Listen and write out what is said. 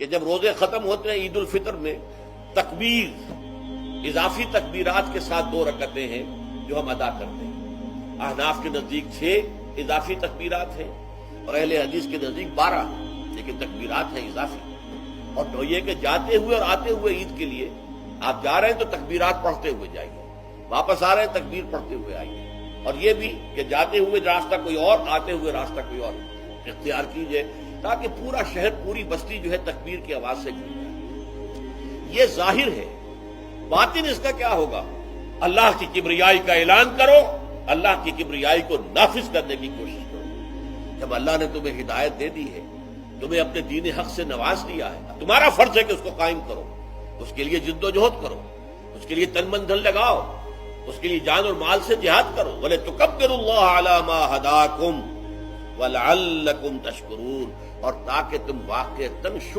کہ جب روزے ختم ہوتے ہیں عید الفطر میں تکبیر اضافی تکبیرات کے ساتھ 2 رکعتیں ہیں جو ہم ادا کرتے ہیں۔ احناف کے نزدیک 6 اضافی تکبیرات ہیں اور اہل حدیث کے نزدیک 12، لیکن تکبیرات ہیں اضافی۔ اور یہ کہ جاتے ہوئے اور آتے ہوئے عید کے لیے آپ جا رہے ہیں تو تکبیرات پڑھتے ہوئے جائیے، واپس آ رہے ہیں تکبیر پڑھتے ہوئے آئیے، اور یہ بھی کہ جاتے ہوئے راستہ کوئی اور، آتے ہوئے راستہ کوئی اور اختیار کیجیے، تاکہ پورا شہر پوری بستی جو ہے تکبیر کی آواز سے گونج جائے۔ یہ ظاہر ہے، باطن اس کا کیا ہوگا؟ اللہ کی کبریائی کا اعلان کرو، اللہ کی کبریائی کو نافذ کرنے کی کوشش کرو۔ جب اللہ نے تمہیں ہدایت دے دی ہے، تمہیں اپنے دین حق سے نواز دیا ہے، تمہارا فرض ہے کہ اس کو قائم کرو، اس کے لیے جد و جہد کرو، اس کے لیے تن من دھن لگاؤ، اس کے لیے جان اور مال سے جہاد کرو۔ وَلِتُكَبِّرُوا اللَّهَ عَلَى مَا هَدَاكُمْ وَلَعَلَّكُمْ تَشْكُرُونَ، اور تاکہ تم واقعتاً شکر